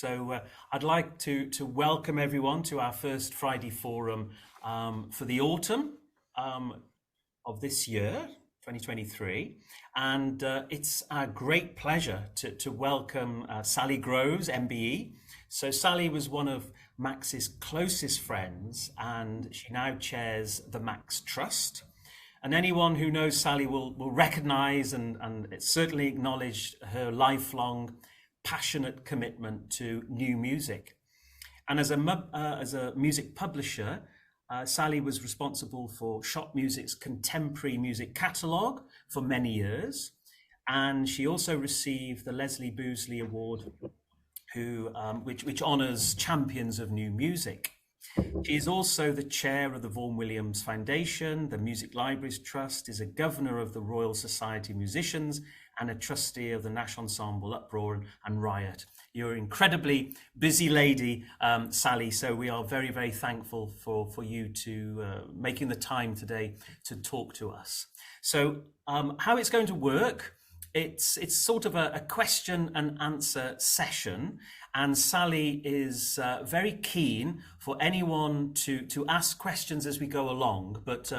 So I'd like to welcome everyone to our first Friday Forum for the autumn of this year, 2023. And it's a great pleasure to welcome Sally Groves, MBE. So Sally was one of Max's closest friends, and she now chairs the Max Trust. And anyone who knows Sally will recognize and certainly acknowledge her lifelong passionate commitment to new music. And as a music publisher, Sally was responsible for Shot Music's contemporary music catalogue for many years. And she also received the Leslie Boosley Award, which honours champions of new music. She is also the chair of the Vaughan Williams Foundation, the Music Libraries Trust, is a governor of the Royal Society of Musicians, and a trustee of the National Ensemble Uproar and Riot. You're an incredibly busy lady, Sally, so we are very, very thankful for you to making the time today to talk to us. So how it's going to work, it's sort of a question and answer session, and Sally is very keen for anyone to ask questions as we go along, but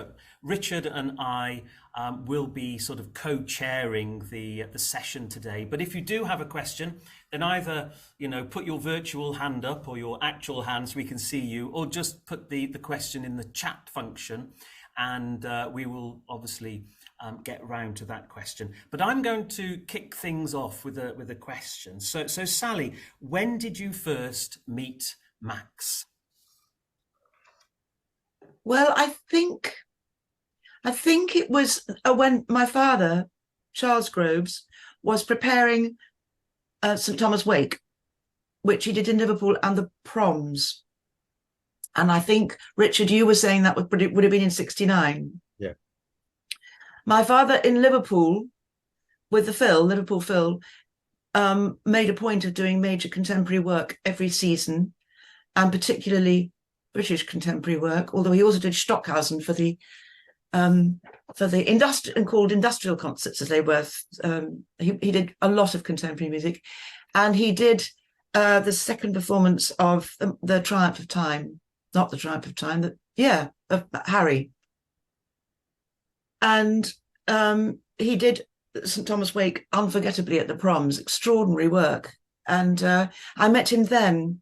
Richard and I will be sort of co-chairing the session today. But if you do have a question, then either put your virtual hand up or your actual hand so we can see you, or just put the question in the chat function, and we will obviously get round to that question. But I'm going to kick things off with a question. So Sally, when did you first meet Max? Well, I think it was when my father, Charles Groves, was preparing St Thomas Wake, which he did in Liverpool, and the proms. And I think, Richard, you were saying that would have been in 69. Yeah. My father in Liverpool, with the Liverpool Phil, made a point of doing major contemporary work every season, and particularly British contemporary work, although he also did Stockhausen for the industrial concerts, as they were. He did a lot of contemporary music, and he did the second performance of the Triumph of Time, not the Triumph of Time, of Harry. And he did St Thomas Wake unforgettably at the proms, extraordinary work. And I met him then.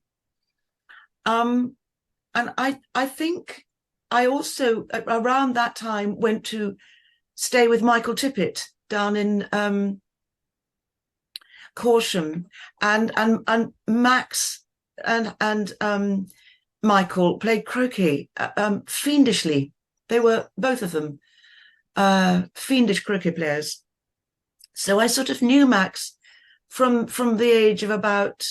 And I think I also, around that time, went to stay with Michael Tippett down in Corsham, and Max and Michael played croquet fiendishly. They were, both of them, fiendish croquet players. So I sort of knew Max from the age of about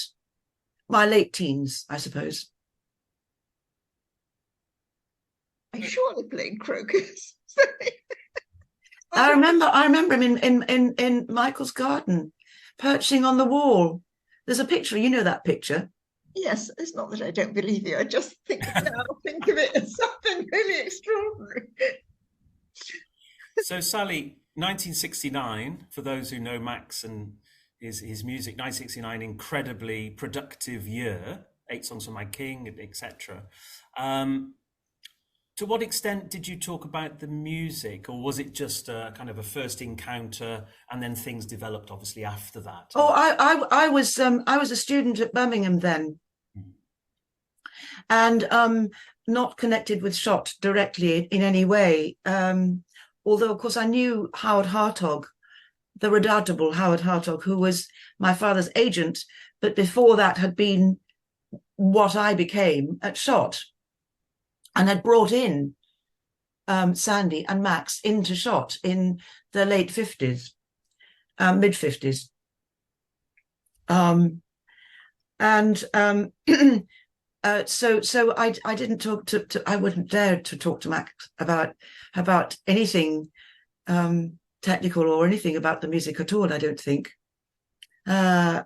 my late teens, I suppose. I surely played croquet. I remember him in Michael's garden, perching on the wall. There's a picture, you know that picture. Yes, it's not that I don't believe you. I just think of it as something really extraordinary. So Sally, 1969, for those who know Max and his music, 1969, incredibly productive year, 8 Songs for My King, etc. To what extent did you talk about the music, or was it just a kind of a first encounter and then things developed obviously after that? Oh, I was a student at Birmingham then, and not connected with Shot directly in any way. Although, of course, I knew Howard Hartog, the redoubtable Howard Hartog, who was my father's agent, but before that had been what I became at Shot, and had brought in Sandy and Max into Shot in the late 50s, mid 50s. So I didn't talk to I wouldn't dare to talk to Max about anything technical or anything about the music at all, I don't think. I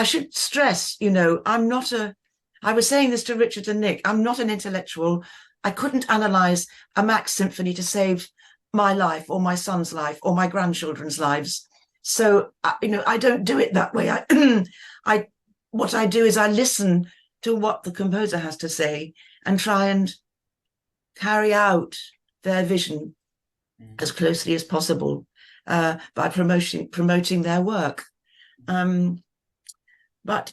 should stress, I was saying this to Richard and Nick, I'm not an intellectual. I couldn't analyse a Max symphony to save my life or my son's life or my grandchildren's lives. So, I don't do it that way. what I do is I listen to what the composer has to say and try and carry out their vision as closely as possible by promoting their work. But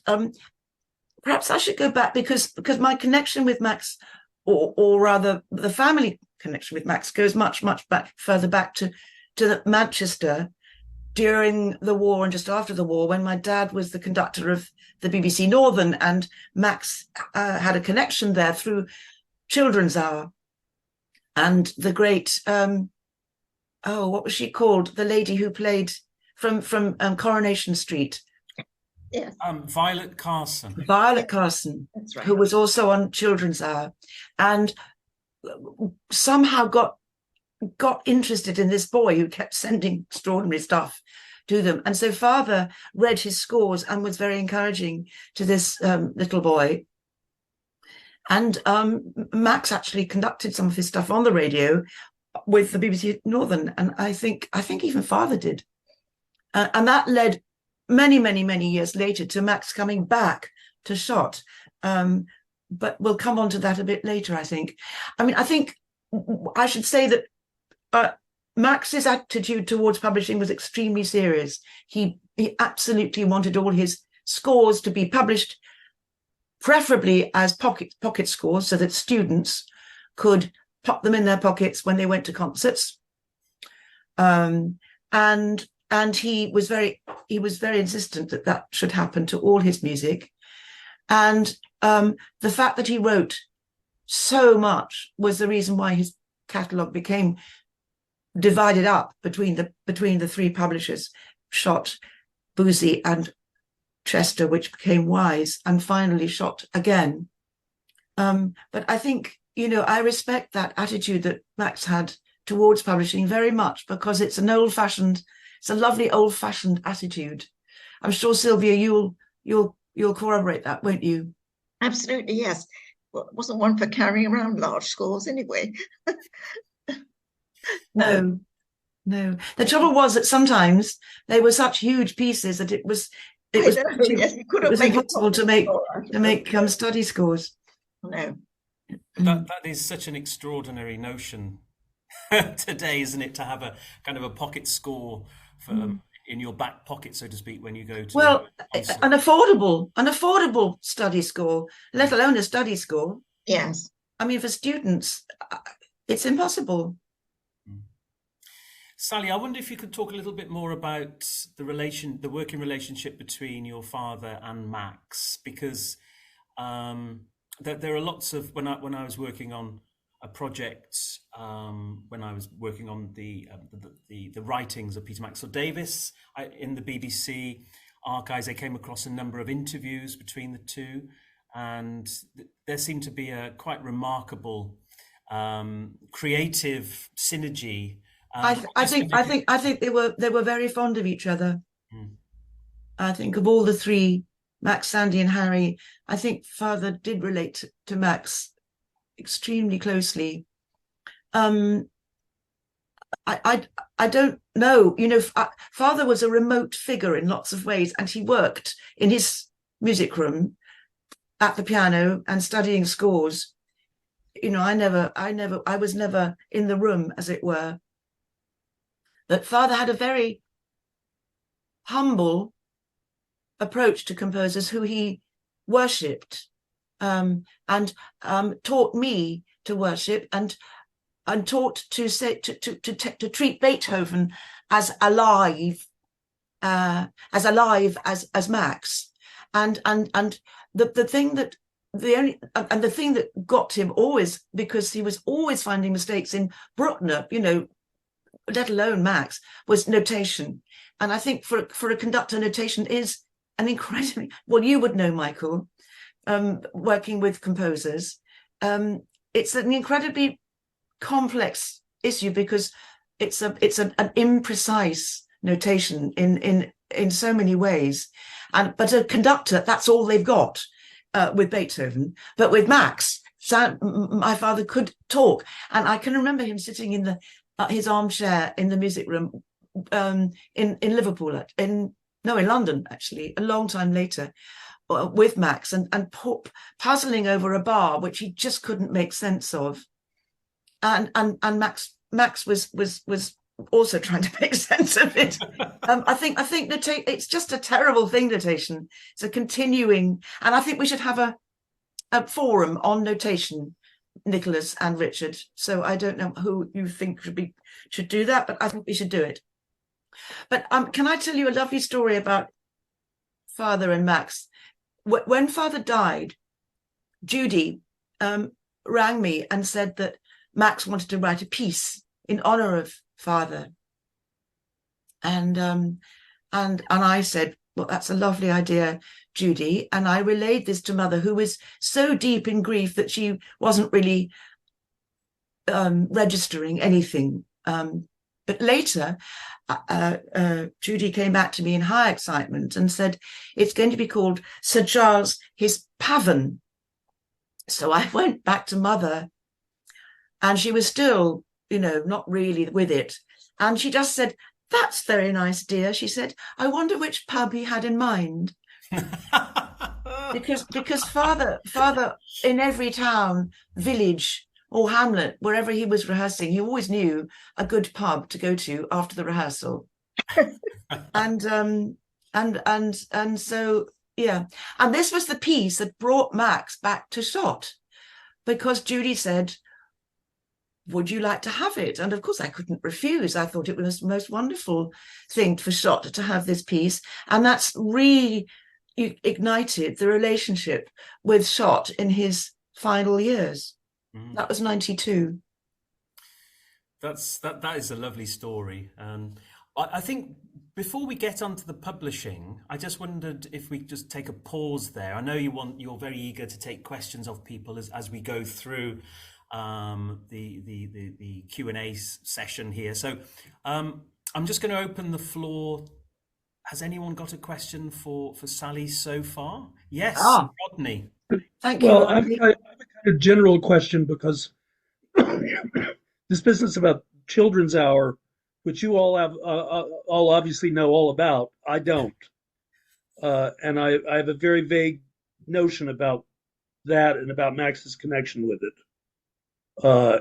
perhaps I should go back because my connection with Max, or rather the family connection with Max, goes much further back to Manchester during the war and just after the war, when my dad was the conductor of the BBC Northern, and Max had a connection there through Children's Hour. And the great, what was she called? The lady who played from Coronation Street. Yes. Violet Carson. Violet Carson, That's right. who was also on Children's Hour, and somehow got interested in this boy who kept sending extraordinary stuff to them. And so father read his scores and was very encouraging to this little boy. And Max actually conducted some of his stuff on the radio with the BBC Northern, and I think even father did. And that led many years later to Max coming back to Shot. But we'll come on to that a bit later, I think. I mean, I think I should say that Max's attitude towards publishing was extremely serious. He absolutely wanted all his scores to be published, preferably as pocket scores, so that students could pop them in their pockets when they went to concerts. And he was very insistent that should happen to all his music. And the fact that he wrote so much was the reason why his catalogue became divided up between the three publishers, Shot, Boosey, and Chester, which became Wise, and finally Shot again. But I think, I respect that attitude that Max had towards publishing very much, because it's a lovely old-fashioned attitude. I'm sure, Sylvia, you'll corroborate that, won't you? Absolutely, yes. Well, it wasn't one for carrying around large scores anyway. No. The trouble was that sometimes they were such huge pieces that it was impossible to make study scores. No. That is such an extraordinary notion today, isn't it, to have a kind of a pocket score for, in your back pocket, so to speak, when you go to an affordable study score, let alone a study score. Yes. I mean, for students, it's impossible. Sally, I wonder if you could talk a little bit more about the working relationship between your father and Max, because there are lots of when I was working on a project, when I was working on the writings of Peter Maxwell Davies in the BBC archives, I came across a number of interviews between the two, and there seemed to be a quite remarkable creative synergy. I think they were very fond of each other. I think of all the three, Max, Sandy, and Harry, I think father did relate to Max extremely closely. I don't know. Father was a remote figure in lots of ways, and he worked in his music room at the piano and studying scores. I was never in the room, as it were. But father had a very humble approach to composers who he worshipped, and taught me to worship, and taught to treat Beethoven as alive as Max, and the thing that got him always, because he was always finding mistakes in Bruckner, let alone Max, was notation. And I think for a conductor, notation is an incredibly, well, you would know, Michael, working with composers, it's an incredibly complex issue, because it's an imprecise notation in so many ways. But a conductor, that's all they've got with Beethoven. But with Max, my father could talk, and I can remember him sitting in his armchair in the music room in Liverpool, in London, actually, a long time later, with Max and puzzling over a bar which he just couldn't make sense of, and Max was also trying to make sense of it. I think it's just a terrible thing, notation. It's a continuing, and I think we should have a forum on notation, Nicholas and Richard. So I don't know who you think should do that, but I think we should do it. But can I tell you a lovely story about Father and Max? When Father died, Judy rang me and said that Max wanted to write a piece in honor of Father, and I said, well, that's a lovely idea, Judy. And I relayed this to Mother, who was so deep in grief that she wasn't really registering anything. But later, Judy came back to me in high excitement and said, it's going to be called Sir Charles His Pavan. So I went back to Mother, and she was still, not really with it. And she just said, that's very nice, dear. She said, I wonder which pub he had in mind. because Father in every town, village or hamlet, wherever he was rehearsing, he always knew a good pub to go to after the rehearsal. and so, yeah. And this was the piece that brought Max back to Shot, because Judy said, would you like to have it? And of course I couldn't refuse. I thought it was the most wonderful thing for Shot to have this piece. And that's reignited the relationship with Shot in his final years. That was 92. That is a lovely story. And I think before we get onto the publishing, I just wondered if we just take a pause there. I know you're very eager to take questions of people as we go through the Q&A session here. So I'm just going to open the floor. Has anyone got a question for Sally so far? Yes, Rodney. Thank you. Well, I have a kind of general question, because this business about Children's Hour, which you all have all obviously know all about, I don't, and I have a very vague notion about that and about Max's connection with it.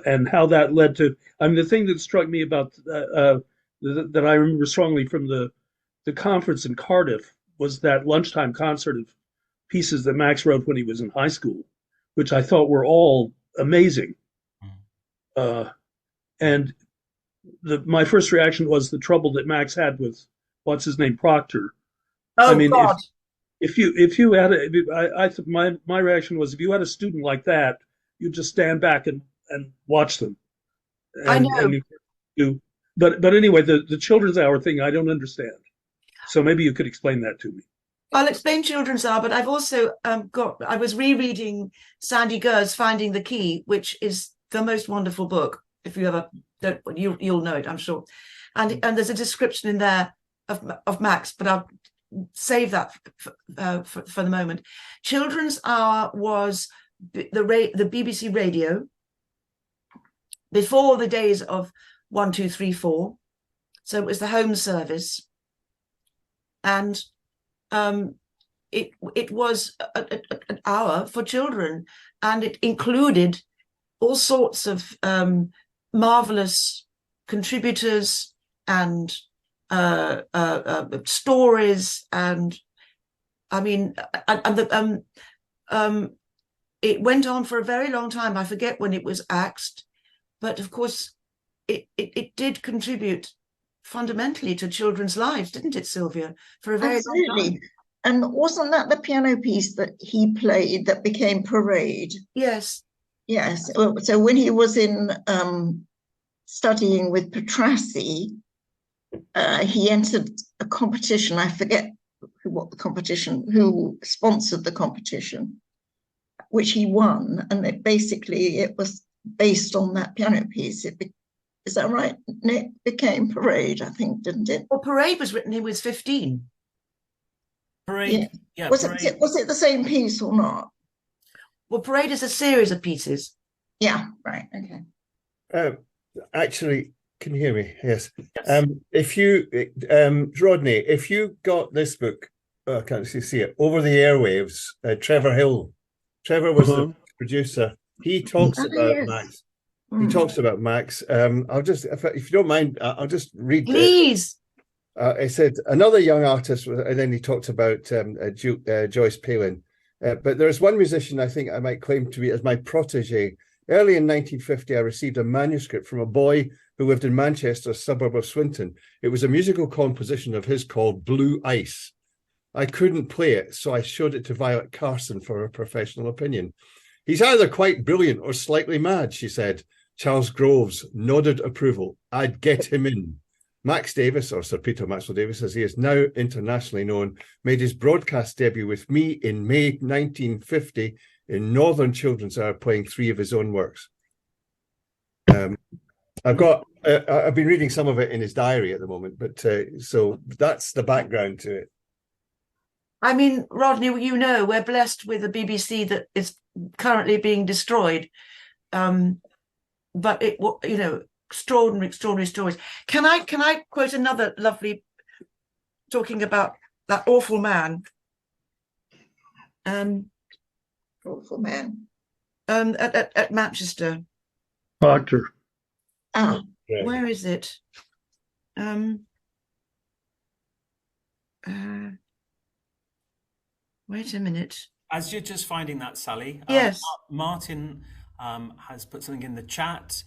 And how that led to, the thing that struck me about that I remember strongly from the conference in Cardiff was that lunchtime concert of pieces that Max wrote when he was in high school, which I thought were all amazing. And my first reaction was the trouble that Max had with what's his name, Proctor. God. If you had my reaction was, if you had a student like that, you'd just stand back and watch them. I know. But anyway, the Children's Hour thing, I don't understand. So maybe you could explain that to me. I'll explain Children's Hour, but I've also I was rereading Sandy Gurr's Finding the Key, which is the most wonderful book. If you ever don't, you'll know it, I'm sure. And there's a description in there of Max, but I'll save that for the moment. Children's Hour was the BBC radio before the days of 1, 2, 3, 4. So it was the home service, and it was an hour for children, and it included all sorts of marvelous contributors and stories, and it went on for a very long time. I forget when it was axed, but of course it did contribute fundamentally to children's lives, didn't it, Sylvia? For a very long time. And wasn't that the piano piece that he played that became Parade? Yes. Yes. So when he was in studying with Petrassi, he entered a competition. I forget who sponsored the competition, which he won. And it was based on that piano piece. Is that right, Nick? Became Parade, I think, didn't it? Well, Parade was written, he was 15. Parade, yeah. Was Parade. was it the same piece or not? Well, Parade is a series of pieces. Yeah, right, okay. Actually, can you hear me? Yes. Yes. If you, Rodney, if you got this book I can't see it, over the airwaves, Trevor Hill. Trevor was Uh-huh. the producer. He talks Ah, about yes. Max. He Mm. talks about Max. I'll just, if you don't mind, I'll just read. Please. I said another young artist, and then he talked about Joyce Palin. But there's one musician I think I might claim to be as my protege. Early in 1950, I received a manuscript from a boy who lived in Manchester, a suburb of Swinton. It was a musical composition of his called Blue Ice. I couldn't play it, so I showed it to Violet Carson for her professional opinion. He's either quite brilliant or slightly mad, she said. Charles Groves nodded approval. I'd get him in. Max Davis, or Sir Peter Maxwell Davies, as he is now internationally known, made his broadcast debut with me in May 1950 in Northern Children's Hour, playing 3 of his own works. I've been reading some of it in his diary at the moment, but so that's the background to it. I mean, Rodney, you know, we're blessed with a BBC that is currently being destroyed. But it, you know, extraordinary stories. Can I quote another lovely, talking about that awful man? Awful man. At Manchester. Proctor. Ah, Where is it? Wait a minute. As you're just finding that, Sally, Yes. Martin has put something in the chat.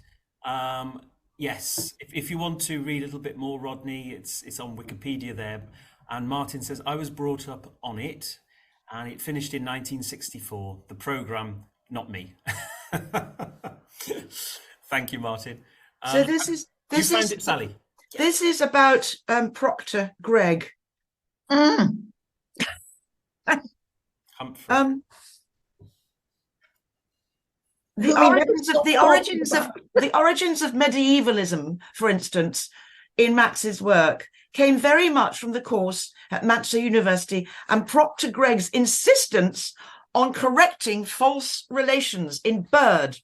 Yes, if you want to read a little bit more, Rodney, it's on Wikipedia there. And Martin says, I was brought up on it, and it finished in 1964. The programme, not me. Thank you, Martin. So this is you found it, Sally? This is about Proctor Gregg. Humphrey. The origins of medievalism, for instance, in Max's work, came very much from the course at Manchester University and Proctor Gregg's insistence on correcting false relations in Bird,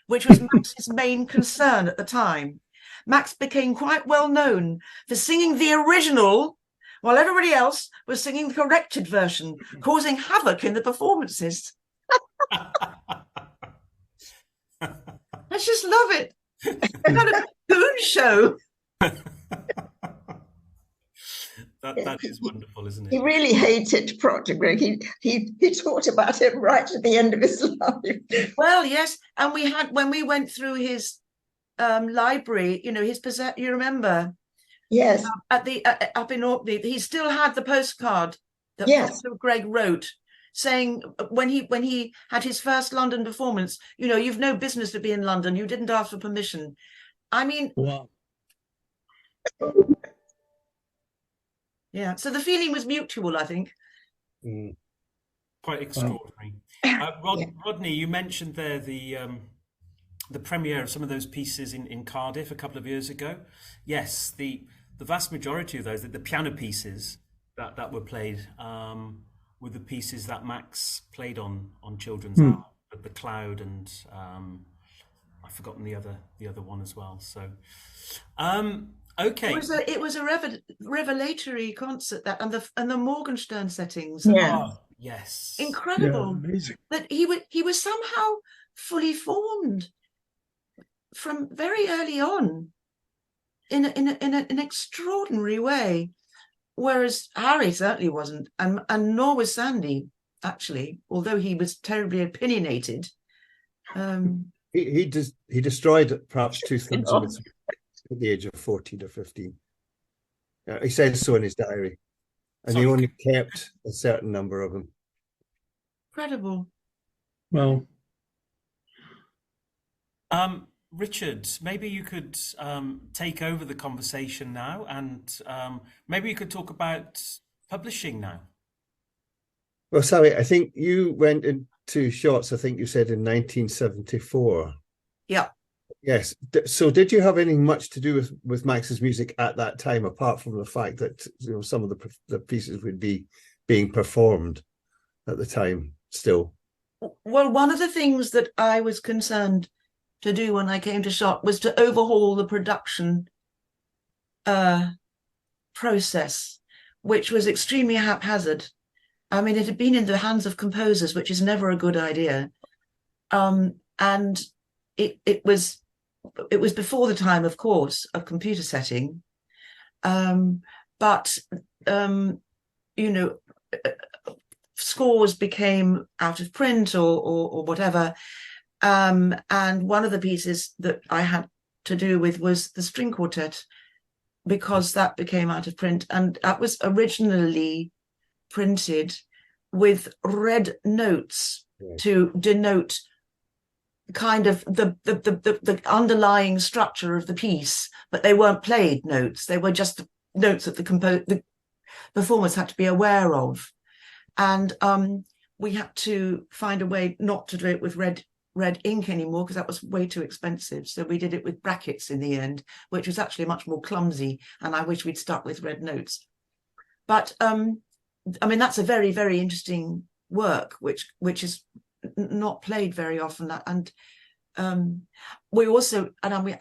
which was Max's main concern at the time. Max became quite well known for singing the original while everybody else was singing the corrected version, causing havoc in the performances. I just love it. Kind of goon show. That is wonderful, isn't it? He really hated Proctor Gregg. He talked about it right at the end of his life. Well, yes, and we had, when we went through his library, you know, you remember? Yes. At the up in Orkney, he still had the postcard that Proctor Gregg wrote, saying when he had his first London performance, you know, you've no business to be in London. You didn't ask for permission. I mean, wow. Yeah. So the feeling was mutual, I think. Quite extraordinary. Rodney, you mentioned there the premiere of some of those pieces in Cardiff a couple of years ago. Yes, the vast majority of those, the piano pieces that were played, were the pieces that Max played on Children's Hour, the Cloud, and I've forgotten the other one as well. So, okay, it was a revelatory concert, that and the Morgenstern settings. Yeah. Oh, yes, incredible. Yeah, amazing. That he was somehow fully formed from very early on in an extraordinary way, whereas Harry certainly wasn't, and nor was Sandy, actually, although he was terribly opinionated. He destroyed perhaps 2/3 of it at the age of 14 or 15. He says so in his diary, and he only kept a certain number of them. Incredible. Well, Richard, maybe you could take over the conversation now, and maybe you could talk about publishing now. Well, Sally, I think you went into Shots, I think you said in 1974. Yeah. Yes. So did you have anything much to do with Max's music at that time, apart from the fact that, you know, some of the pieces would be being performed at the time still? Well, one of the things that I was concerned to do when I came to Shot was to overhaul the production process, which was extremely haphazard. I mean, it had been in the hands of composers, which is never a good idea. And it was before the time, of course, of computer setting. But you know, scores became out of print or whatever. And one of the pieces that I had to do with was the string quartet, because that became out of print. And that was originally printed with red notes to denote kind of the underlying structure of the piece, but they weren't played notes. They were just notes that the performers had to be aware of. And we had to find a way not to do it with red ink anymore, because that was way too expensive. So we did it with brackets in the end, which was actually much more clumsy, and I wish we'd stuck with red notes. But I mean, that's a very, very interesting work, which is not played very often. And we also, and I mean,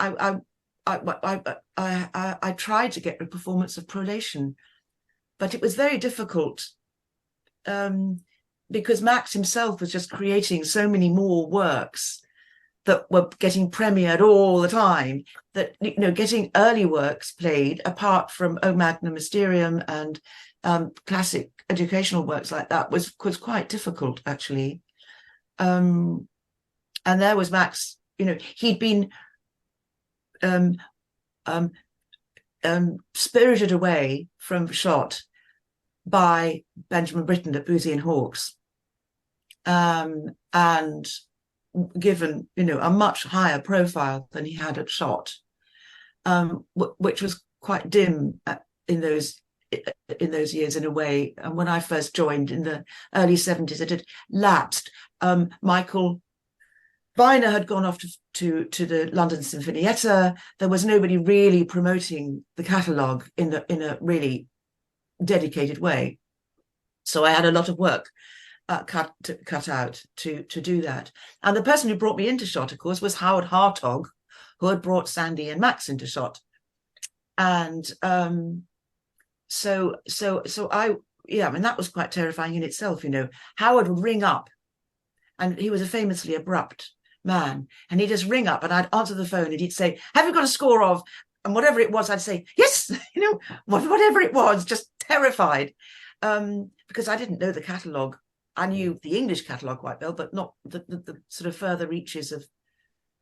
I tried to get a performance of Prolation, but it was very difficult, because Max himself was just creating so many more works that were getting premiered all the time, that, you know, getting early works played, apart from O Magnum Mysterium and classic educational works like that, was quite difficult, actually. And there was Max, you know, he'd been spirited away from Schott by Benjamin Britten at Boothie and Hawkes, and given, you know, a much higher profile than he had at Schott, which was quite dim in those years, in a way. And when I first joined in the early 70s, it had lapsed. Michael Viner had gone off to the London Sinfonietta. There was nobody really promoting the catalogue in a really dedicated way. So I had a lot of work cut out to do that. And the person who brought me into Schott, of course, was Howard Hartog, who had brought Sandy and Max into Schott. And so I mean, that was quite terrifying in itself, you know. Howard would ring up, and he was a famously abrupt man, and he'd just ring up, and I'd answer the phone, and he'd say, "Have you got a score of?" And whatever it was, I'd say, "Yes," you know, whatever it was, just terrified, because I didn't know the catalogue. I knew the English catalogue quite well, but not the sort of further reaches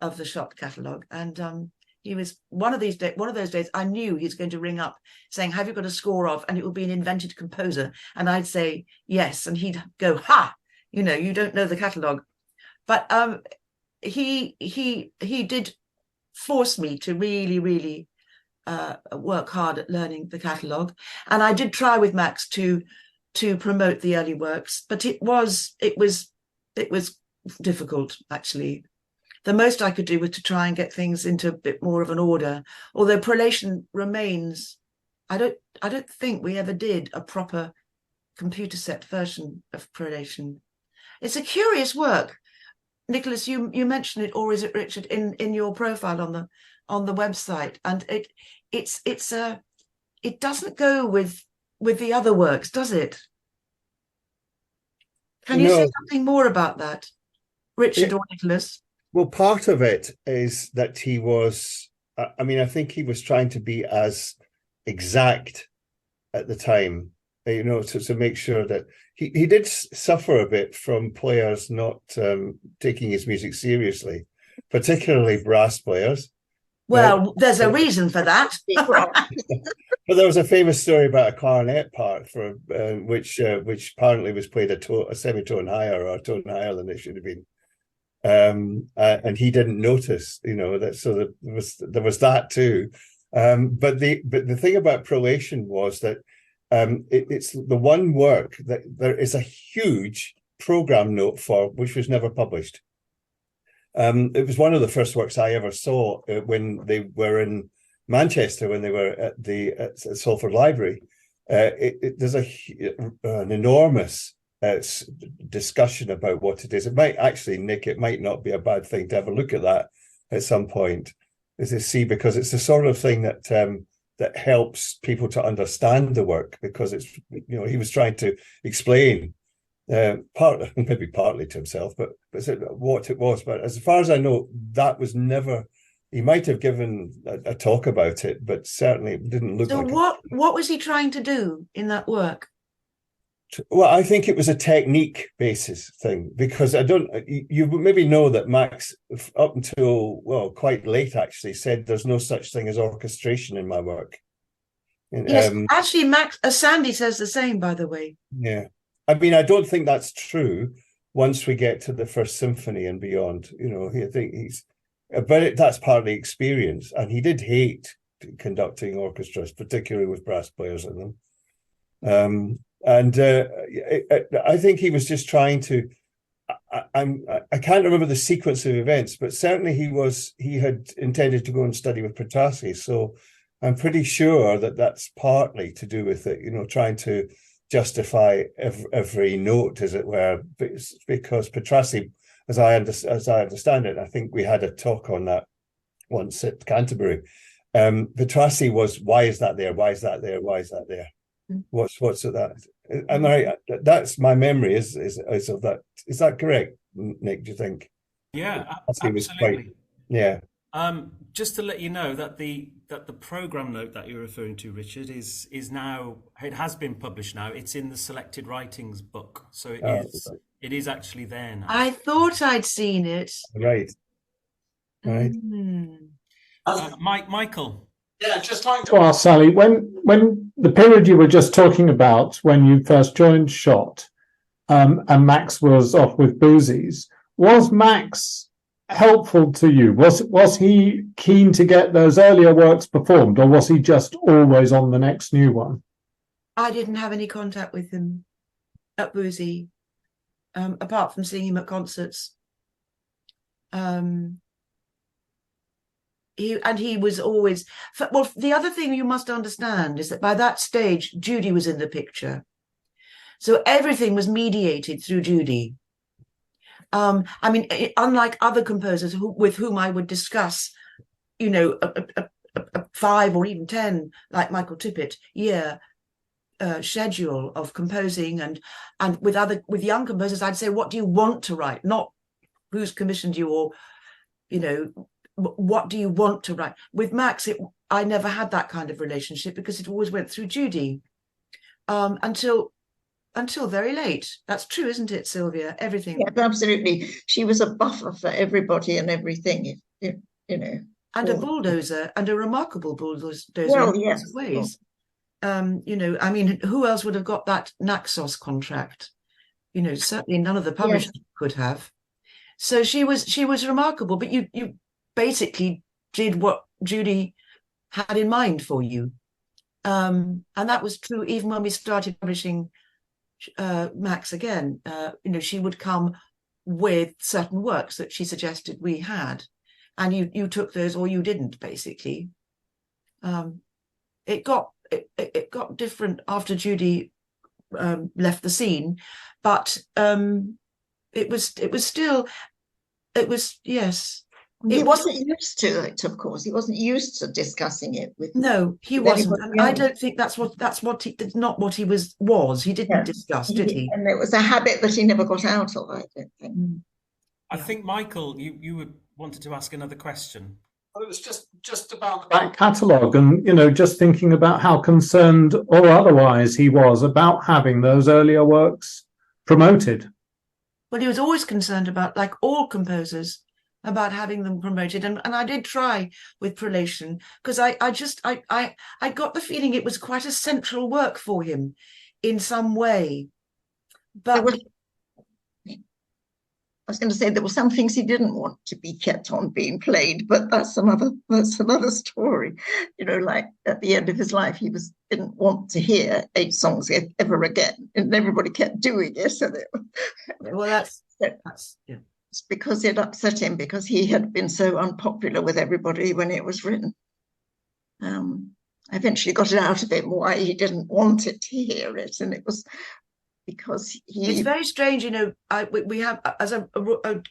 of the Schott catalogue. And he was one of those days I knew he was going to ring up saying, "Have you got a score of?" And it would be an invented composer, and I'd say yes, and he'd go, "Ha, you know, you don't know the catalogue." But he did force me to really, really work hard at learning the catalogue, and I did try with Max to promote the early works, but it was difficult, actually. The most I could do was to try and get things into a bit more of an order. Although Prolation remains, I don't think we ever did a proper computer set version of Prolation. It's a curious work. Nicholas, you mentioned it, or is it Richard, in your profile on the website, and it doesn't go with the other works, does it? Can you say something more about that, Richard or Nicholas? Well, part of it is that he was, I mean, I think he was trying to be as exact at the time, you know, to make sure that he did suffer a bit from players not taking his music seriously, particularly brass players. Well, there's a reason for that. But there was a famous story about a clarinet part for which apparently was played a semitone higher, or a tone higher than it should have been. And he didn't notice, you know, that. So there was that too. But the thing about Prolation was that it's the one work that there is a huge program note for, which was never published. It was one of the first works I ever saw when they were in Manchester, when they were at Salford Library. There's an enormous discussion about what it is. It might actually, Nick, it might not be a bad thing to have a look at that at some point, as you see, because it's the sort of thing that that helps people to understand the work, because it's, he was trying to explain maybe partly to himself, but what it was. But as far as I know, that was never. He might have given a talk about it, but certainly it didn't look like. So what was he trying to do in that work? Well, I think it was a technique basis thing, because you maybe know that Max, up until, quite late actually, said there's no such thing as orchestration in my work. Yes, actually, Max, Sandy says the same, by the way. Yeah. I mean, I don't think that's true once we get to the First Symphony and beyond. I think that's partly experience, and he did hate conducting orchestras, particularly with brass players in them. I think he was just trying to. I can't remember the sequence of events, but certainly he had intended to go and study with Petrassi. So I'm pretty sure that that's partly to do with it. Trying to justify every note, as it were, because Petrassi, as I understand it, I think we had a talk on that once at Canterbury. Petrassi was, why is that there? Why is that there? Why is that there? What's that? Am I? That's my memory. Is of that? Is that correct, Nick? Do you think? Yeah, absolutely. Yeah. Just to let you know that the program note that you're referring to, Richard, is now, it has been published now. It's in the Selected Writings book, so it is actually there now. I thought I'd seen it. Right. Michael. Yeah, just like to ask Sally, when the period you were just talking about, when you first joined SHOT, and Max was off with Boozies, was Max helpful to you? Was he keen to get those earlier works performed, or was he just always on the next new one? I didn't have any contact with him at Boozy, apart from seeing him at concerts. He was always, well, the other thing you must understand is that by that stage, Judy was in the picture. So everything was mediated through Judy. I mean, unlike other composers with whom I would discuss, a 5 or even 10, like Michael Tippett, schedule of composing, and with young composers, I'd say, what do you want to write? Not who's commissioned you, or, what do you want to write? With Max, I never had that kind of relationship, because it always went through Judy, until very late. That's true, isn't it, Sylvia? Everything. Yeah, absolutely. She was a buffer for everybody and everything, And a bulldozer, and a remarkable bulldozer well, in yes, lots of ways. I mean, who else would have got that Naxos contract? Certainly none of the publishers could have. So she was remarkable, but you basically did what Judy had in mind for you. And that was true even when we started publishing Max again. She would come with certain works that she suggested we had, and you took those or you didn't, basically. It got different after Judy left the scene, but it was yes. He wasn't used to it, of course. He wasn't used to discussing it with. No, he wasn't. And I don't think that's what he did. Not what he was. He didn't discuss, did he? And it was a habit that he never got out of, I don't think. I think, Michael, you wanted to ask another question. Well, it was just about the back catalogue, and just thinking about how concerned or otherwise he was about having those earlier works promoted. Well, he was always concerned about, like all composers, about having them promoted, and I did try with Prolation, because I got the feeling it was quite a central work for him in some way. But I was going to say there were some things he didn't want to be kept on being played, but that's another story. Like at the end of his life, he didn't want to hear 8 songs ever again, and everybody kept doing it. So that's yeah. It's because it upset him, because he had been so unpopular with everybody when it was written. I eventually got it out of him why he didn't want it to hear it, and it was because It's very strange, we have, as a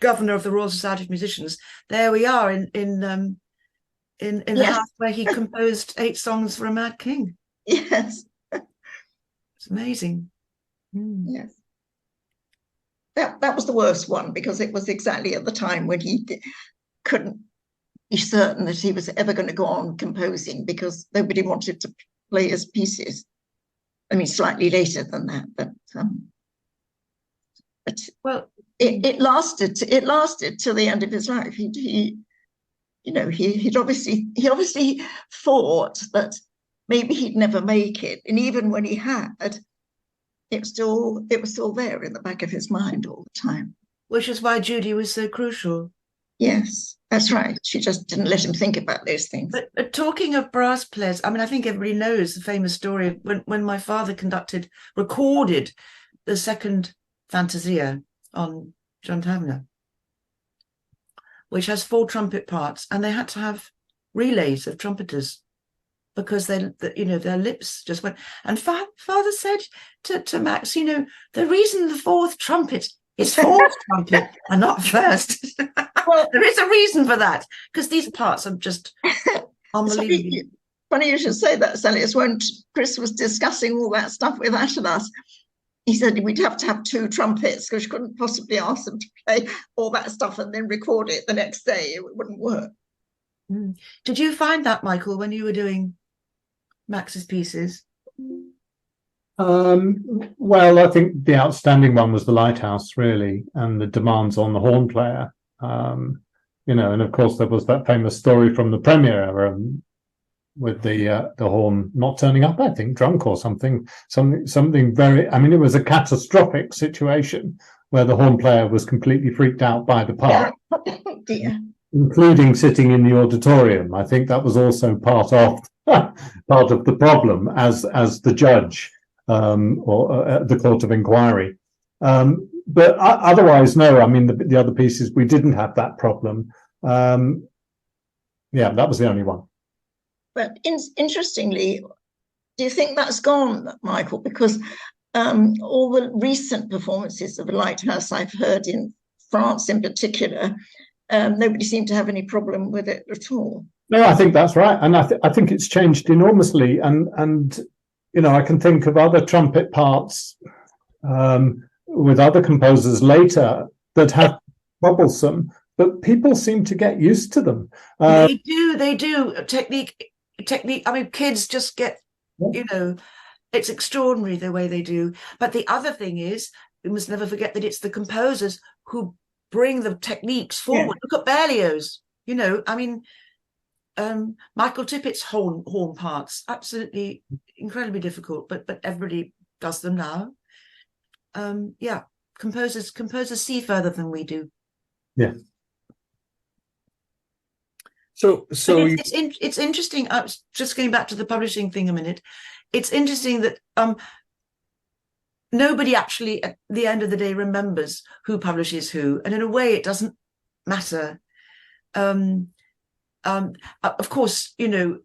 governor of the Royal Society of Musicians, there we are in in the Yes. house where he composed 8 songs for a Mad King. Yes. It's amazing. Yes. That was the worst one, because it was exactly at the time when he couldn't be certain that he was ever going to go on composing, because nobody wanted to play his pieces. I mean, slightly later than that, but Well, it lasted till the end of his life. He obviously thought that maybe he'd never make it, and even when he had, it was still there in the back of his mind all the time. which is why Judy was so crucial. Yes, that's right. She just didn't let him think about those things. But talking of brass players, I mean, I think everybody knows the famous story of when my father recorded the second Fantasia on John Tavener, which has 4 trumpet parts, and they had to have relays of trumpeters because their lips just went. And father said to Max, the reason the 4th trumpet is 4th trumpet and not 1st. Well, there is a reason for that, because these parts are just unbelievable. Funny you should say that, Sally. It's when Chris was discussing all that stuff with Ashenas, he said we'd have to have 2 trumpets, because you couldn't possibly ask them to play all that stuff and then record it the next day. It wouldn't work. Did you find that, Michael, when you were doing Max's pieces? Well, I think the outstanding one was the Lighthouse, really, and the demands on the horn player. And of course there was that famous story from the premiere with the horn not turning up, I think, drunk or something very. I mean, it was a catastrophic situation where the horn player was completely freaked out by the part, including sitting in the auditorium. I think that was also part of the problem as the judge or the court of inquiry. But otherwise, no. I mean, the other pieces we didn't have that problem. That was the only one. But interestingly, do you think that's gone, Michael? Because all the recent performances of the Lighthouse I've heard in France in particular, nobody seemed to have any problem with it at all. No, I think that's right. And I think it's changed enormously. And I can think of other trumpet parts with other composers later that have troublesome, but people seem to get used to them. They do. Technique. I mean, kids just get, it's extraordinary the way they do. But the other thing is, we must never forget that it's the composers who bring the techniques forward. Yeah. Look at Berlioz. Michael Tippett's horn parts, absolutely incredibly difficult, but everybody does them now. Composers see further than we do. Yeah. So it's interesting. I was just going back to the publishing thing a minute. It's interesting that nobody actually at the end of the day remembers who publishes who, and in a way it doesn't matter. Of course, you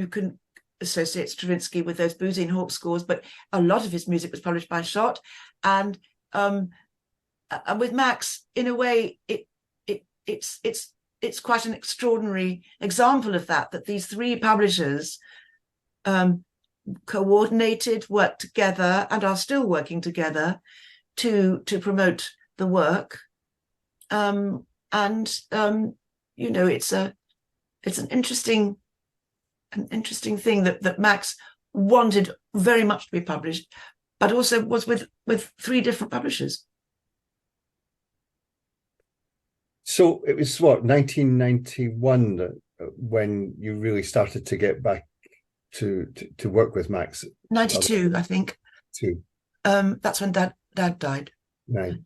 can associate Stravinsky with those Boosey and Hawke scores, but a lot of his music was published by Schott, and with Max, in a way, it's quite an extraordinary example of that these 3 publishers coordinated, worked together, and are still working together to promote the work. It's an interesting thing that Max wanted very much to be published, but also was with 3 different publishers. So it was 1991 when you really started to get back to work with Max. 92, I think. 2. That's when Dad died. Right.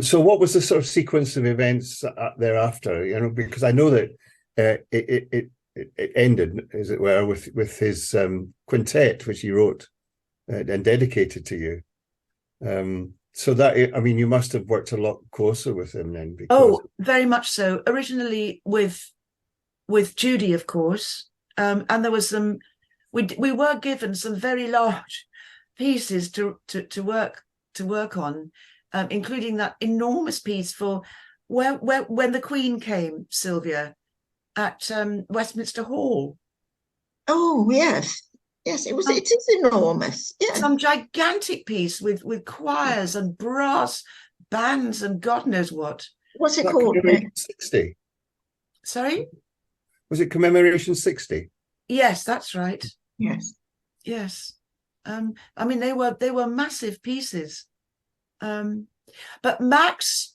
So what was the sort of sequence of events thereafter? Because I know that it ended, as it were, with his quintet, which he wrote and dedicated to you. So that, you must have worked a lot closer with him then. Very much so. Originally with Judy, of course, and there was some. We were given some very large pieces to work on, including that enormous piece for when the Queen came, Sylvia, at Westminster Hall. Oh yes, yes. It is enormous. Yeah. Some gigantic piece with choirs and brass bands and God knows what. What's it That called? commemoration 60. Sorry? Was it commemoration 60? Yes, that's right. Yes. Yes. I mean, they were massive pieces. But Max,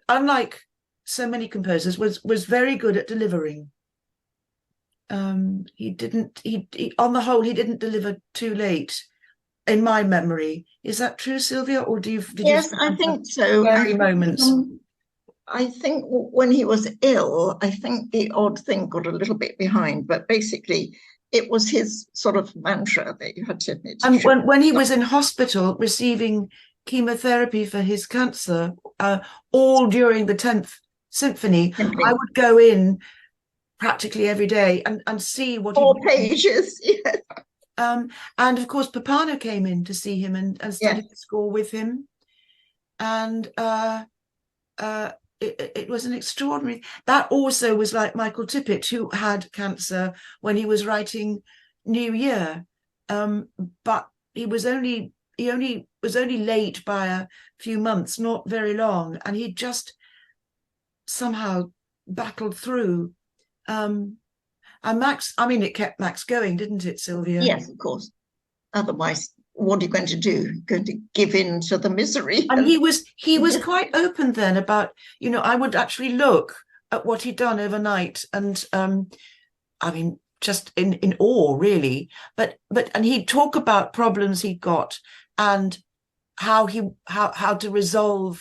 unlike so many composers, was very good at delivering. He on the whole, he didn't deliver too late, in my memory. Is that true, Sylvia, or did Yes, you I think so. early moments? I think when he was ill, I think the odd thing got a little bit behind, but basically it was his sort of mantra that you had to admit. And when he was in hospital receiving chemotherapy for his cancer, all during the 10th Symphony, I would go in practically every day and see what 4 pages. Yes. And of course Papano came in to see him and studied the score with him, and it was an extraordinary. That also was like Michael Tippett, who had cancer when he was writing New Year, but he only was late by a few months, not very long, and he just somehow battled through. And Max, I mean, it kept Max going, didn't it, Sylvia? Yes, of course. Otherwise, what are you going to do? Going to give in to the misery? And he was quite open then about, I would actually look at what he'd done overnight, and I mean, just in awe, really. But and he'd talk about problems he'd got and how to resolve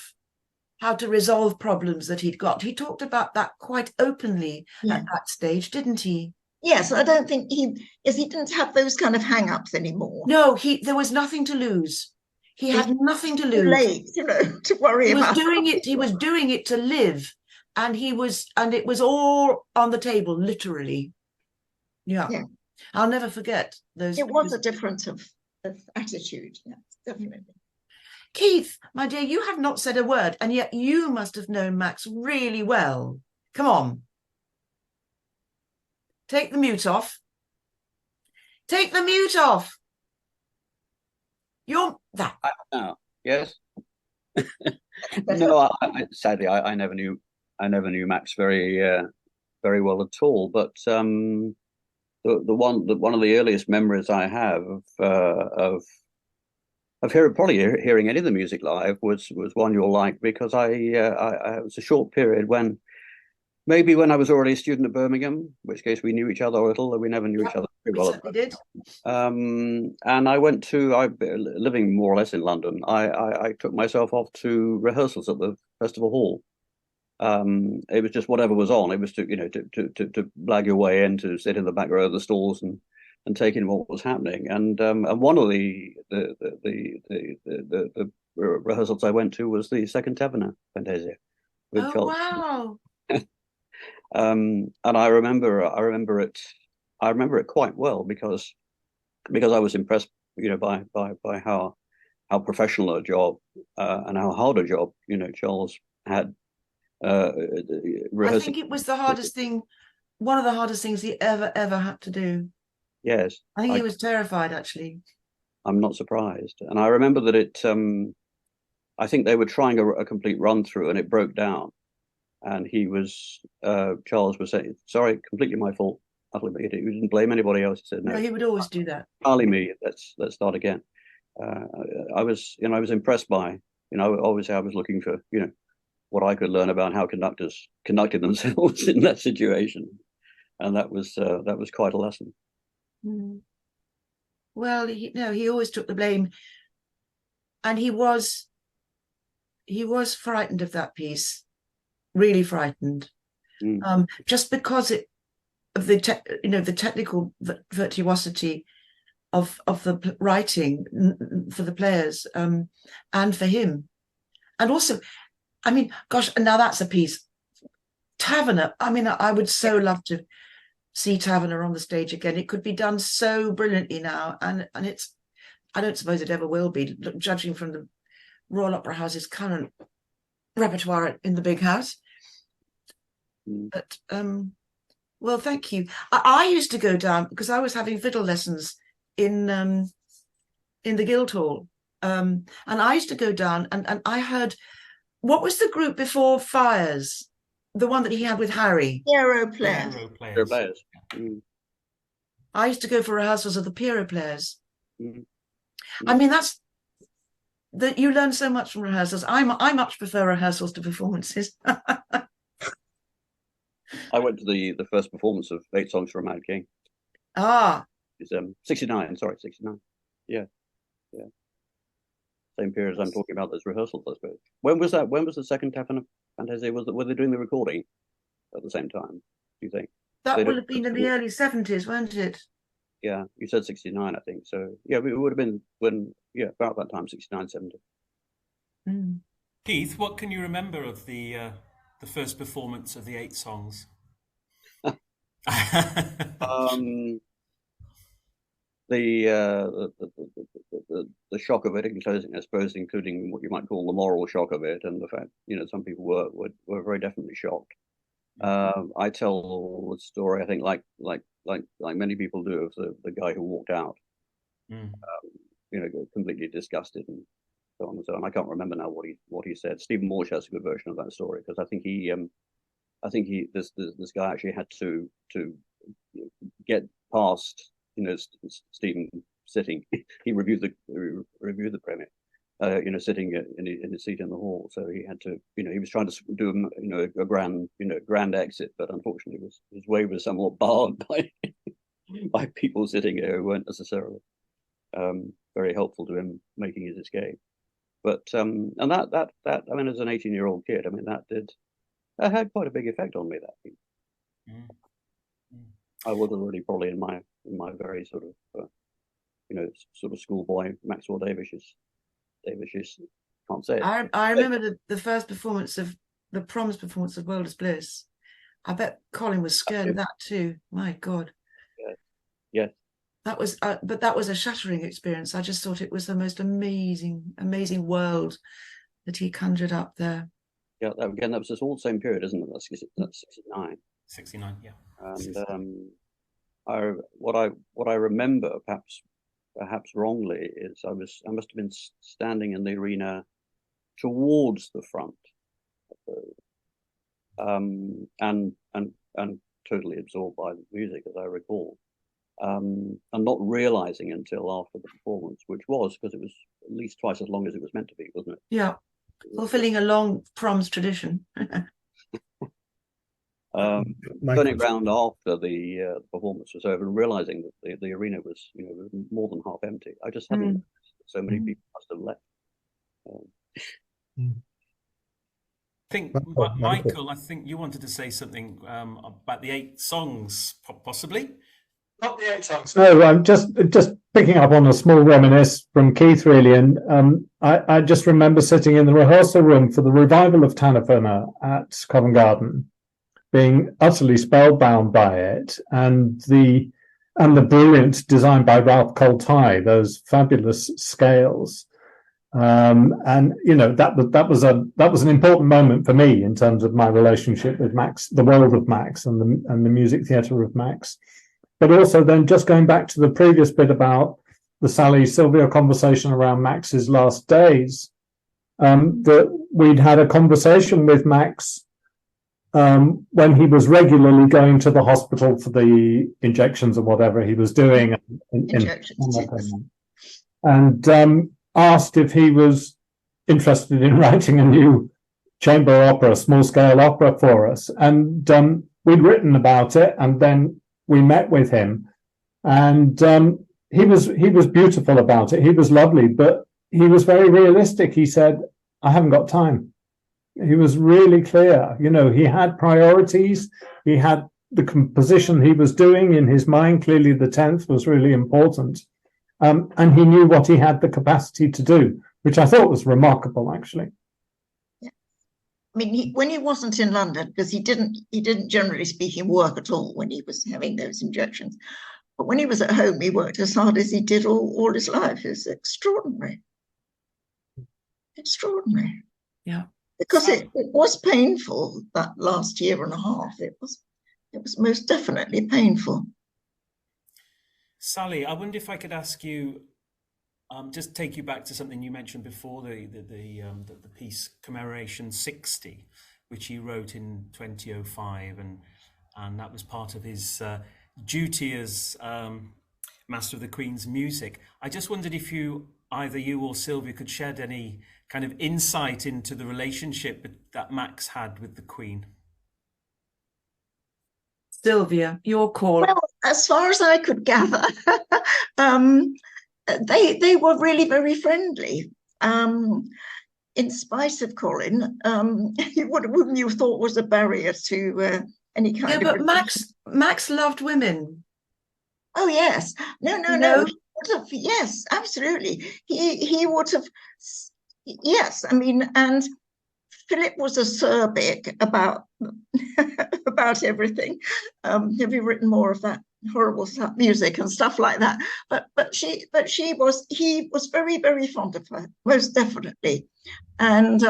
problems that he'd got. He talked about that quite openly at that stage, didn't he? Yes, I don't think he didn't have those kind of hang-ups anymore. No, there was nothing to lose. He had nothing to lose. Late, to worry about. He was doing it to live, and it was all on the table, literally. Yeah. I'll never forget those. It was a difference of attitude. Yes, definitely. Keith, my dear, you have not said a word, and yet you must have known Max really well. Come on. Take the mute off. Take the mute off. You're that. Yes. No, sadly, I never knew Max very well at all. But one of the earliest memories I have of hearing any of the music live was One You'll Like, because it was a short period when I was already a student at Birmingham, in which case we knew each other a little, we never knew each other very well. We did. And I living more or less in London. I took myself off to rehearsals at the festival hall. It was just whatever was on. It was to blag your way in, to sit in the back row of the stalls and take in what was happening. And one of the rehearsals I went to was the second Taverner Fantasia with Charles. Wow. And I remember it quite well because I was impressed, by how professional a job and how hard a job Charles had. I think it was the hardest thing, one of the hardest things he ever had to do. Yes, I think he was terrified, actually. I'm not surprised, and I remember that I think they were trying a complete run through, and it broke down. And Charles was saying, "Sorry, completely my fault. Utterly, he didn't blame anybody else." He said, "No, he would always do that. Entirely me. Let's start again." I was impressed by, obviously I was looking for, what I could learn about how conductors conducted themselves in that situation, and that was quite a lesson. Mm. Well, he always took the blame, and he was frightened of that piece. Really frightened, just because of the technical virtuosity of the writing for the players, and for him, and also, I mean, gosh, now that's a piece. Taverner. I mean, I would so love to see Taverner on the stage again. It could be done so brilliantly now, and it's. I don't suppose it ever will be, judging from the Royal Opera House's current repertoire in the big house. But Well, thank you. I used to go down because I was having fiddle lessons in the Guildhall, and I used to go down and I heard, what was the group before Fires? The one that he had with Harry. Piero Players. They're players. Mm. I used to go for rehearsals of the Piero Players. Mm. I mean, that's that you learn so much from rehearsals. I much prefer rehearsals to performances. I went to the first performance of 8 Songs for a Mad King. Ah, It's 69. Sorry, 69. Yeah, yeah. Same period as I'm talking about. Those rehearsals, I suppose. When was that? When was the second Tafana Fantasia? Were they doing the recording at the same time? Do you think? that would have been in the early 70s, weren't it? Yeah, you said 69, I think. So yeah, it would have been about that time, 69, 70. Mm. Keith, what can you remember of the first performance of the 8 songs? The shock of it, I suppose, including what you might call the moral shock of it, and the fact some people were very definitely shocked. I tell the story, I think, like many people do, of the guy who walked out, completely disgusted and so on and so on. I can't remember now what he said. Stephen Walsh has a good version of that story, because I think this guy actually had to get past Stephen sitting. He reviewed the premiere, sitting in his seat in the hall. So he had to, he was trying to do a grand exit, but unfortunately his way was somewhat barred by people sitting there who weren't necessarily very helpful to him making his escape. But and that I mean, as an 18-year-old kid, I mean, that had quite a big effect on me. That I was already probably in my very sort of sort of schoolboy Maxwell Davies, can't say it. I remember the first performance of the Proms performance of World is Bliss. I bet Colin was scared of that too. My God. Yeah. That was, but that was a shattering experience. I just thought it was the most amazing world that he conjured up there. Yeah, again, that was all the same period, isn't it? That's 69. 69, yeah. And what I remember, perhaps wrongly, is I must have been standing in the arena towards the front, and totally absorbed by the music, as I recall. And not realizing until after the performance, which was because it was at least twice as long as it was meant to be, wasn't it? Yeah, fulfilling a long Proms tradition. Turning around after the performance was over and realizing that the arena was more than half empty. I just hadn't noticed that so many people must have left. I think, Michael, I think you wanted to say something about the 8 songs, possibly? Not the 8 songs. No, I'm just picking up on a small reminisce from Keith, really. And I just remember sitting in the rehearsal room for the revival of Tanafana at Covent Garden, being utterly spellbound by it, and the brilliant design by Ralph Coltai, those fabulous scales. And that was an important moment for me in terms of my relationship with Max, the world of Max, and the music theatre of Max. But also then just going back to the previous bit about the Sally Sylvia conversation around Max's last days, that we'd had a conversation with Max when he was regularly going to the hospital for the injections or whatever he was doing, and asked if he was interested in writing a new chamber opera, small-scale opera for us. And we'd written about it, and then we met with him, and he was beautiful about it. He was lovely, but he was very realistic. He said, "I haven't got time." He was really clear. He had priorities. He had the composition he was doing in his mind. Clearly, the 10th was really important. And he knew what he had the capacity to do, which I thought was remarkable, actually. Yeah. I mean, when he wasn't in London, because he didn't generally speaking work at all when he was having those injections. But when he was at home, he worked as hard as he did all his life. It was extraordinary. Extraordinary. Yeah. Because it was painful that last year and a half. It was It was most definitely painful. Sally, I wonder if I could ask you, just take you back to something you mentioned before, the piece Commemoration 60, which he wrote in 2005, and that was part of his duty as Master of the Queen's Music. I just wondered if either you or Sylvia could shed any kind of insight into the relationship that Max had with the Queen. Sylvia, your call. Well, as far as I could gather, they were really very friendly. In spite of Colin, whom you thought was a barrier to any kind of. Yeah, but Max loved women. Oh yes, no. He would have, yes, absolutely. He would have, yes. I mean, and Philip was acerbic about about everything. Have you written more of that horrible music and stuff like that? He was very, very fond of her, most definitely. And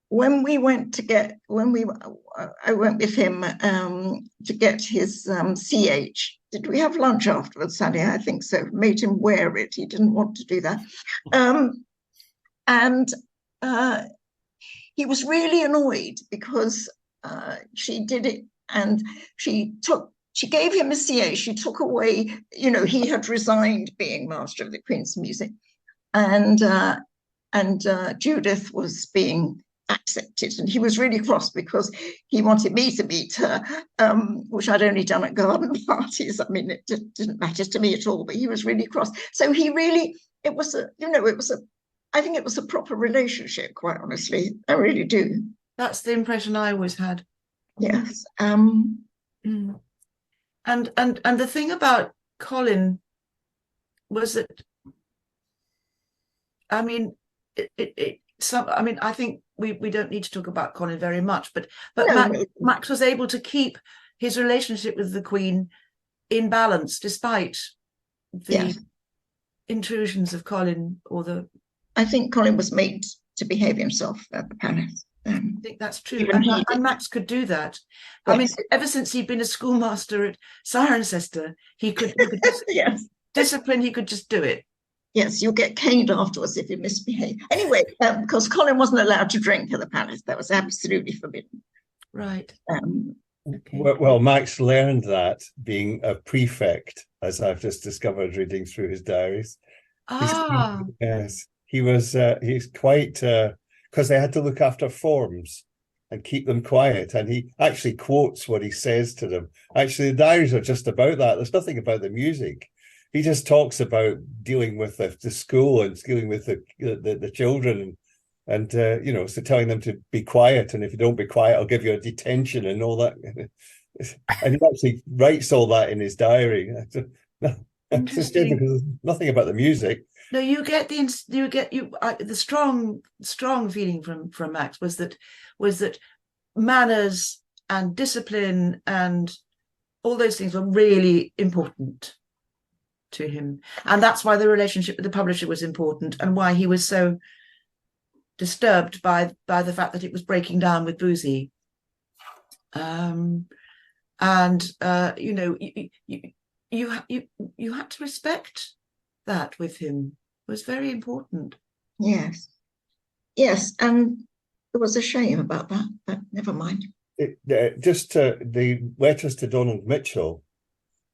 when I went with him to get his CH. Did we have lunch afterwards, Sally? I think so. Made him wear it. He didn't want to do that. And he was really annoyed because she did it, and she gave him a CA. She took away, he had resigned being Master of the Queen's Music, and Judith was being accepted, and he was really cross because he wanted me to meet her, which I'd only done at garden parties. I mean, it didn't matter to me at all, but he was really cross. So I think it was a proper relationship, quite honestly. I really do. That's the impression I always had. Yes. And the thing about Colin was that, I mean, I think we don't need to talk about Colin very much, but no. Max was able to keep his relationship with the Queen in balance despite the intrusions of Colin I think Colin was made to behave himself at the palace. I think that's true. And Max could do that. Yes. I mean, ever since he'd been a schoolmaster at Cirencester, he could just discipline, he could just do it. Yes, you'll get caned afterwards if you misbehave. Anyway, because Colin wasn't allowed to drink at the palace. That was absolutely forbidden. Right. Okay. Well, Max learned that being a prefect, as I've just discovered reading through his diaries. Yes. He's quite, because they had to look after forms and keep them quiet. And he actually quotes what he says to them. Actually, the diaries are just about that. There's nothing about the music. He just talks about dealing with the school and dealing with the children and so telling them to be quiet. And if you don't be quiet, I'll give you a detention and all that. And he actually writes all that in his diary. Interesting. Because there's nothing about the music. No, you get the strong feeling from Max was that manners and discipline and all those things were really important to him, and that's why the relationship with the publisher was important, and why he was so disturbed by the fact that it was breaking down with Boozy. You had to respect that with him. It was very important. Yes, and there was a shame about that, but never mind. The letters to Donald Mitchell,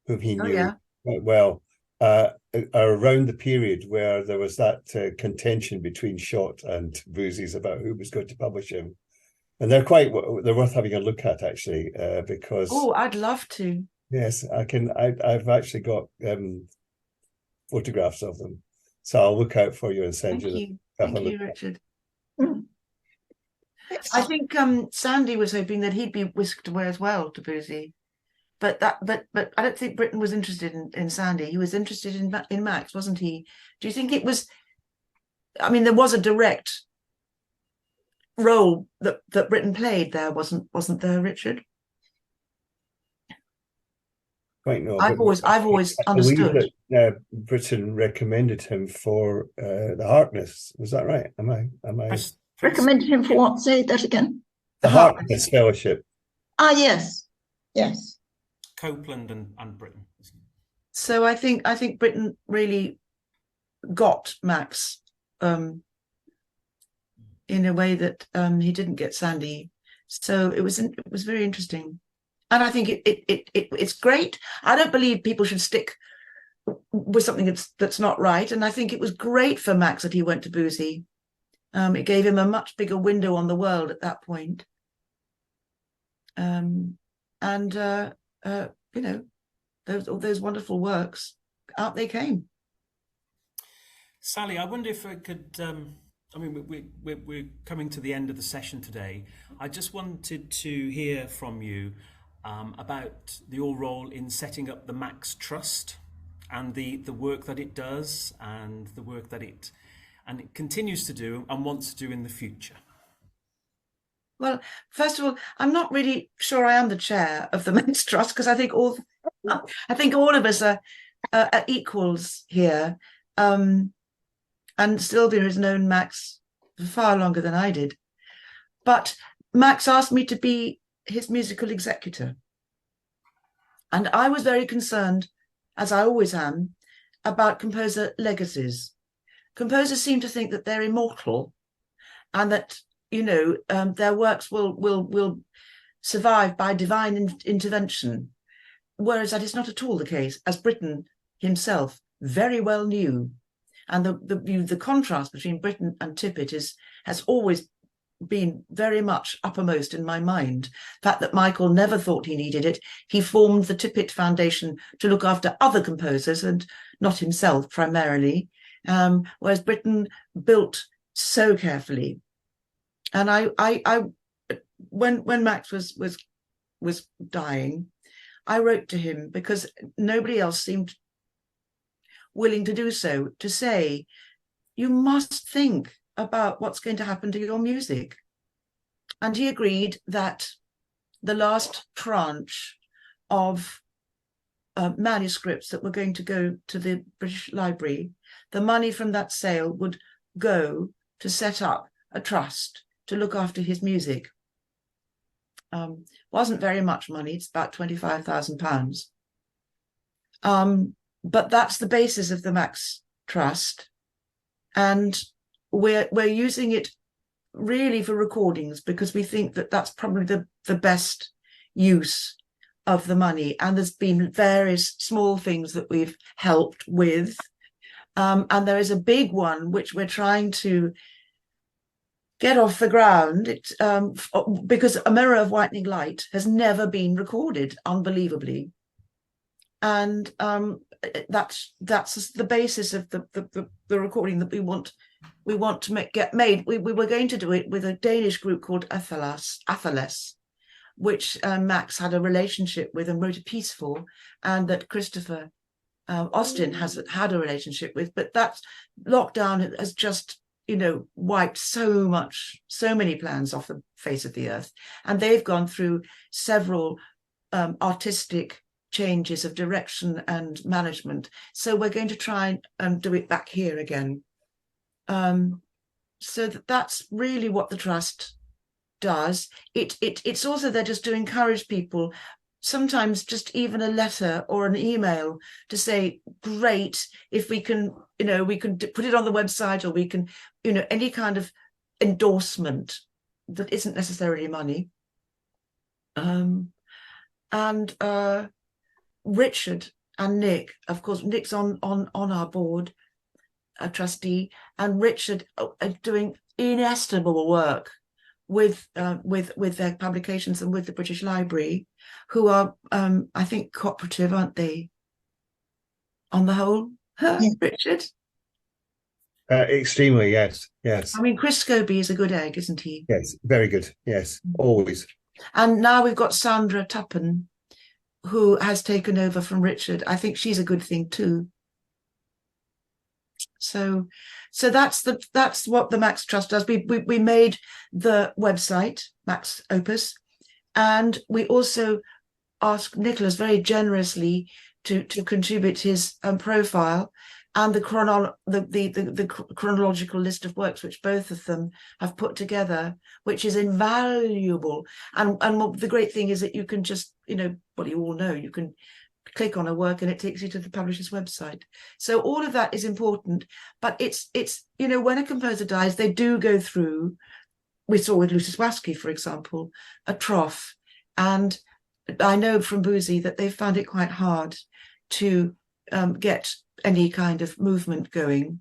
whom he knew quite well, are around the period where there was that contention between Shott and Boozies about who was going to publish him, and they're worth having a look at actually, because I'd love to. Yes, I've actually got photographs of them, so I'll look out for you and send you. Thank you, Richard. I think Sandy was hoping that he'd be whisked away as well to Boozy. But I don't think Britain was interested in Sandy. He was interested in Max, wasn't he? Do you think it was? I mean, there was a direct role that Britain played there, wasn't there, Richard? Quite no. I've always understood that Britain recommended him for the Harkness. Was that right? Am I? Recommended him for what? Say that again. The Harkness Fellowship. Ah, yes. Yes. Copeland and Britten. So I think Britten really got Max in a way that he didn't get Sandy. So it was very interesting, and I think it's great. I don't believe people should stick with something that's not right, and I think it was great for Max that he went to Boozy. It gave him a much bigger window on the world at that point. You know, those wonderful works, out they came. Sally, I wonder if I could. I mean, we're coming to the end of the session today. I just wanted to hear from you about your role in setting up the Max Trust and the work that it does and the work that it continues to do and wants to do in the future. Well, first of all, I'm not really sure I am the chair of the Max Trust, because I think all of us are equals here. And Sylvia has known Max for far longer than I did. But Max asked me to be his musical executor. And I was very concerned, as I always am, about composer legacies. Composers seem to think that they're immortal and that, you know, their works will survive by divine intervention, whereas that is not at all the case, as Britten himself very well knew. And the contrast between Britten and Tippett has always been very much uppermost in my mind. The fact that Michael never thought he needed it. He formed the Tippett Foundation to look after other composers and not himself primarily, whereas Britten built so carefully. And when Max was dying, I wrote to him, because nobody else seemed willing to do so, to say, you must think about what's going to happen to your music. And he agreed that the last tranche of manuscripts that were going to go to the British Library, the money from that sale would go to set up a trust to look after his music. Wasn't very much money, it's about £25,000. But that's the basis of the Max Trust. And we're using it really for recordings, because we think that that's probably the best use of the money. And there's been various small things that we've helped with. And there is a big one which we're trying to get off the ground, because A Mirror of Whitening Light has never been recorded, unbelievably. And that's the basis of the recording that we want to get made. We were going to do it with a Danish group called Athalas, which Max had a relationship with and wrote a piece for, and that Christopher Austin has had a relationship with. But that lockdown has just, you know, wiped so many plans off the face of the earth, and they've gone through several artistic changes of direction and management. So we're going to try and do it back here again. So that's really what the trust does. It's also there just to encourage people, sometimes just even a letter or an email to say, great, if we can, you know, we can put it on the website, or we can, you know, any kind of endorsement that isn't necessarily money. Richard and Nick, of course, Nick's on our board, a trustee, and Richard are doing inestimable work with their publications and with the British Library, who are, I think, cooperative, aren't they? On the whole, Richard? Extremely, yes. I mean, Chris Scobie is a good egg, isn't he? Yes, very good. Yes, always. And now we've got Sandra Tuppen, who has taken over from Richard. I think she's a good thing too. So that's what the Max Trust does. We made the website, Max Opus, and we also asked Nicholas very generously to contribute his profile, and the chronological list of works which both of them have put together, which is invaluable. And the great thing is that you can just, you all know, you can click on a work and it takes you to the publisher's website. So all of that is important. But it's when a composer dies, they do go through. We saw with Lucius Waski, for example, a trough, and I know from Boozy that they found it quite hard to get any kind of movement going.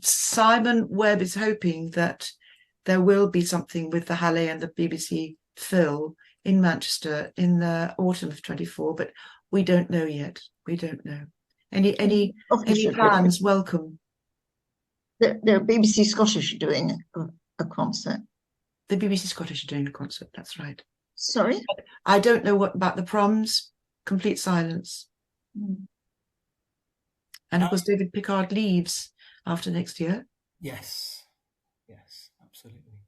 Simon Webb is hoping that there will be something with the Halle and the BBC Phil in Manchester in the autumn of 24, but we don't know yet. We don't know. Any plans? Welcome. The BBC Scottish are doing a concert. The BBC Scottish are doing a concert. That's right. Sorry, I don't know what about the Proms. Complete silence. And of course, David Pickard leaves after next year. Yes, absolutely.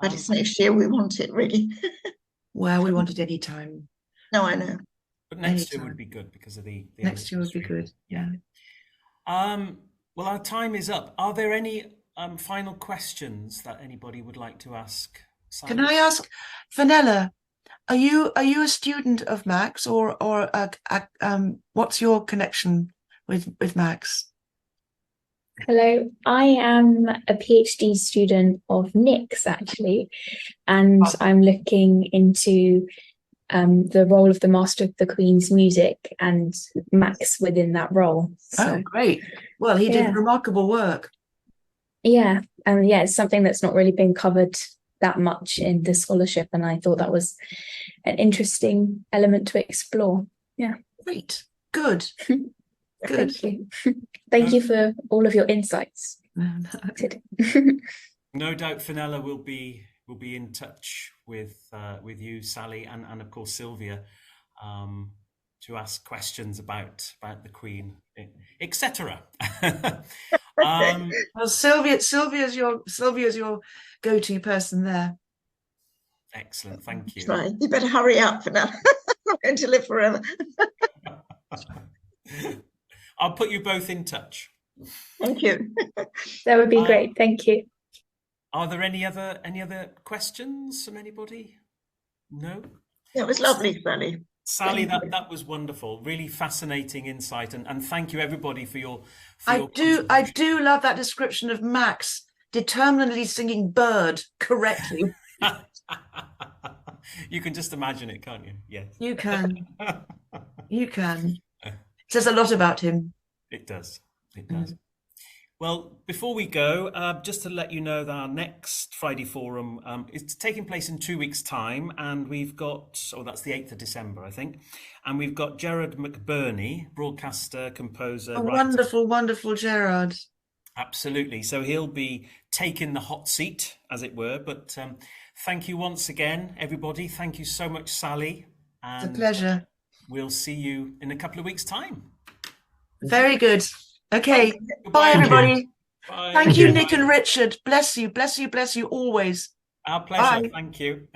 but it's next year we want it, really. Well, we want it any time. No, I know. But next year would be good because of the next year would be good. Yeah. Well, our time is up. Are there any final questions that anybody would like to ask? Simon? Can I ask, Fenella, are you a student of Max, or what's your connection with Max? Hello, I am a PhD student of Nick's actually, and I'm looking into the role of the Master of the Queen's music and Max within that role. So, oh, great. Well, he did remarkable work. Yeah, and it's something that's not really been covered that much in the scholarship, and I thought that was an interesting element to explore. Yeah. Great. Good. Good. Thank you. Thank you for all of your insights. No doubt Fenella will be in touch with you, Sally, and of course Sylvia, to ask questions about the Queen, etc. Well, Sylvia's your go-to person there. Excellent, thank you. Right, you better hurry up for now. I'm going to live forever. I'll put you both in touch. Thank you. That would be great. Thank you. Are there any other questions from anybody? No? It was lovely, Sally. Sally, that was wonderful. Really fascinating insight, and thank you everybody for your. I do love that description of Max determinedly singing "Bird" correctly. You can just imagine it, can't you? Yes. You can. You can. It says a lot about him. It does. It does. Well, before we go, just to let you know that our next Friday Forum is taking place in 2 weeks' time, and we've got, that's the 8th of December, I think, and we've got Gerard McBurney, broadcaster, composer, writer. Wonderful, wonderful Gerard. Absolutely. So he'll be taking the hot seat, as it were. But thank you once again, everybody. Thank you so much, Sally. And it's a pleasure. We'll see you in a couple of weeks' time. Very good. Okay. Goodbye, bye, everybody. Bye. Thank you, Nick and Richard. Bless you, bless you, bless you always. Our pleasure. Bye. Thank you.